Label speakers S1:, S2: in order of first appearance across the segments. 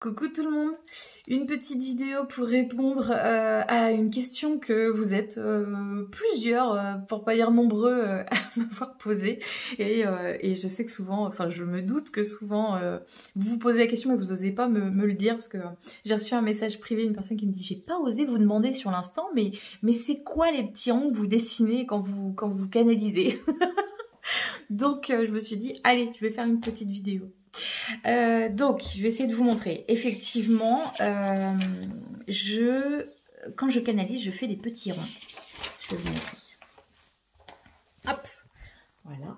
S1: Coucou tout le monde, une petite vidéo pour répondre à une question que vous êtes plusieurs, pour pas dire nombreux, à m'avoir posée. Et je sais que souvent, enfin je me doute que souvent vous vous posez la question mais vous osez pas me le dire parce que j'ai reçu un message privé d'une personne qui me dit j'ai pas osé vous demander sur l'instant mais c'est quoi les petits ronds que vous dessinez quand vous canalisez. Donc je me suis dit allez je vais faire une petite vidéo. Donc, je vais essayer de vous montrer. Effectivement, quand je canalise, je fais des petits ronds. Je vais vous montrer. Hop, voilà.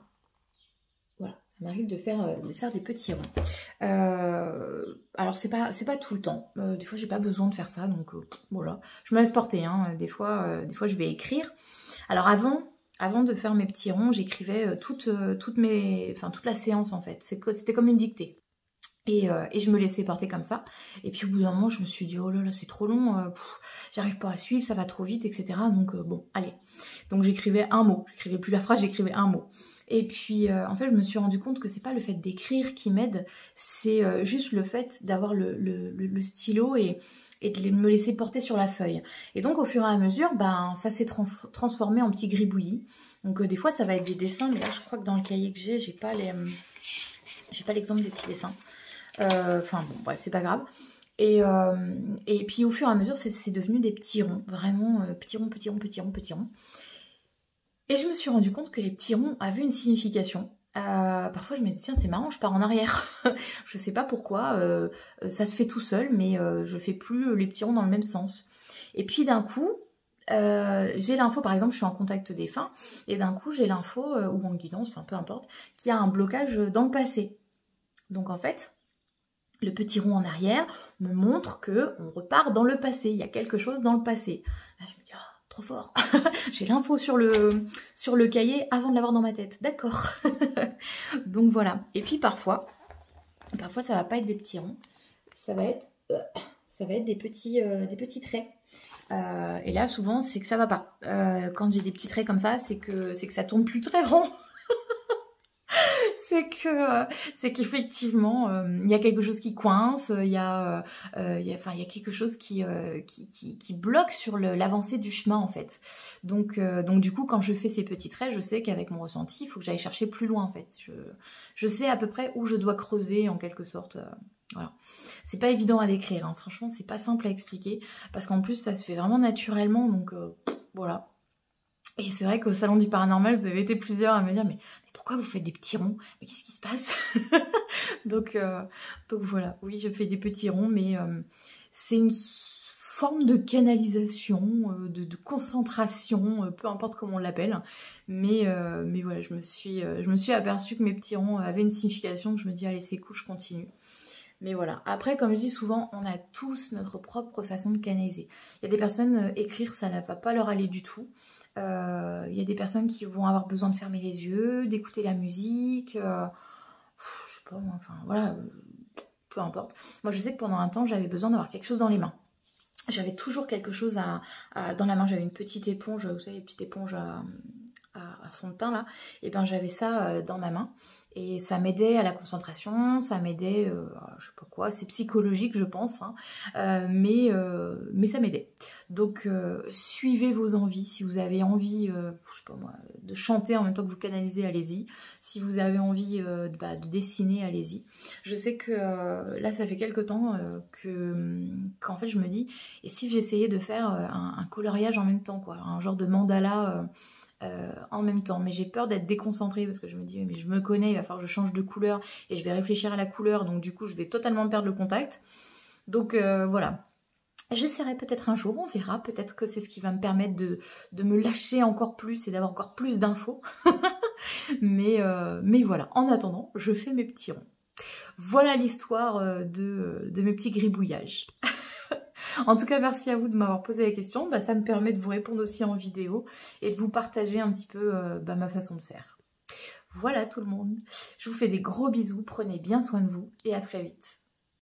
S1: Voilà, ça m'arrive de faire des petits ronds. Alors, c'est pas tout le temps. Des fois, j'ai pas besoin de faire ça, donc voilà. Je me laisse porter. Hein. Des fois, je vais écrire. Alors, avant de faire mes petits ronds, j'écrivais toute la séance en fait. C'était comme une dictée. Et je me laissais porter comme ça. Et puis au bout d'un moment, je me suis dit, oh là là, c'est trop long, j'arrive pas à suivre, ça va trop vite, etc. Donc bon, allez. Donc j'écrivais un mot. J'écrivais plus la phrase, j'écrivais un mot. Et puis en fait, je me suis rendu compte que c'est pas le fait d'écrire qui m'aide, c'est juste le fait d'avoir le stylo et de me laisser porter sur la feuille. Et donc au fur et à mesure, ben ça s'est transformé en petits gribouillis. Donc des fois, ça va être des dessins, mais là, je crois que dans le cahier que j'ai pas l'exemple des petits dessins. Enfin bon, bref, c'est pas grave. Et puis au fur et à mesure, c'est devenu des petits ronds, vraiment petits ronds, petits ronds, petits ronds, petits ronds. Et je me suis rendu compte que les petits ronds avaient une signification. Parfois je me dis tiens c'est marrant, je pars en arrière. Je sais pas pourquoi, ça se fait tout seul, mais je fais plus les petits ronds dans le même sens. Et puis d'un coup, j'ai l'info, par exemple je suis en contact défunt, et d'un coup j'ai l'info, ou en guidance, enfin peu importe, qu'il y a un blocage dans le passé. Donc en fait, le petit rond en arrière me montre que on repart dans le passé, il y a quelque chose dans le passé. Là je me dis oh, trop fort. J'ai l'info sur le cahier avant de l'avoir dans ma tête. D'accord. Donc voilà. Et puis parfois ça va pas être des petits ronds, ça va être des petits traits. Et là souvent c'est que ça va pas. Quand j'ai des petits traits comme ça, c'est que ça tourne plus très rond. C'est qu'effectivement il y a quelque chose qui coince, il y a quelque chose qui bloque sur l'avancée du chemin en fait. Donc du coup quand je fais ces petits traits, je sais qu'avec mon ressenti, il faut que j'aille chercher plus loin en fait. Je sais à peu près où je dois creuser en quelque sorte. Voilà. C'est pas évident à décrire, hein. Franchement c'est pas simple à expliquer parce qu'en plus ça se fait vraiment naturellement, donc voilà. Et c'est vrai qu'au salon du paranormal, vous avez été plusieurs à me dire mais pourquoi vous faites des petits ronds? Mais qu'est-ce qui se passe? donc voilà, oui, je fais des petits ronds, mais c'est une forme de canalisation, de concentration, peu importe comment on l'appelle. Mais voilà, je me suis aperçue que mes petits ronds avaient une signification, que je me dis allez c'est cool, je continue. Mais voilà. Après, comme je dis souvent, on a tous notre propre façon de canaliser. Il y a des personnes, écrire, ça ne va pas leur aller du tout. Il y a des personnes qui vont avoir besoin de fermer les yeux, d'écouter la musique. Je sais pas, enfin voilà, peu importe. Moi, je sais que pendant un temps, j'avais besoin d'avoir quelque chose dans les mains. J'avais toujours quelque chose dans la main. J'avais une petite éponge, vous savez, les petites éponges à fond de teint là, et ben j'avais ça dans ma main et ça m'aidait à la concentration, ça m'aidait, je sais pas quoi, c'est psychologique je pense, hein, mais ça m'aidait. Donc suivez vos envies, si vous avez envie, je sais pas moi, de chanter en même temps que vous canalisez, allez-y. Si vous avez envie de dessiner, allez-y. Je sais que là ça fait quelques temps qu'en fait je me dis, et si j'essayais de faire un coloriage en même temps, quoi, un genre de mandala en même temps, mais j'ai peur d'être déconcentrée parce que je me dis mais je me connais, il va falloir que je change de couleur et je vais réfléchir à la couleur, donc du coup je vais totalement perdre le contact. Donc voilà, j'essaierai peut-être un jour, on verra, peut-être que c'est ce qui va me permettre de me lâcher encore plus et d'avoir encore plus d'infos. mais voilà, en attendant je fais mes petits ronds. Voilà l'histoire de mes petits gribouillages. En tout cas, merci à vous de m'avoir posé la question. Ça me permet de vous répondre aussi en vidéo et de vous partager un petit peu ma façon de faire. Voilà tout le monde. Je vous fais des gros bisous. Prenez bien soin de vous et à très vite.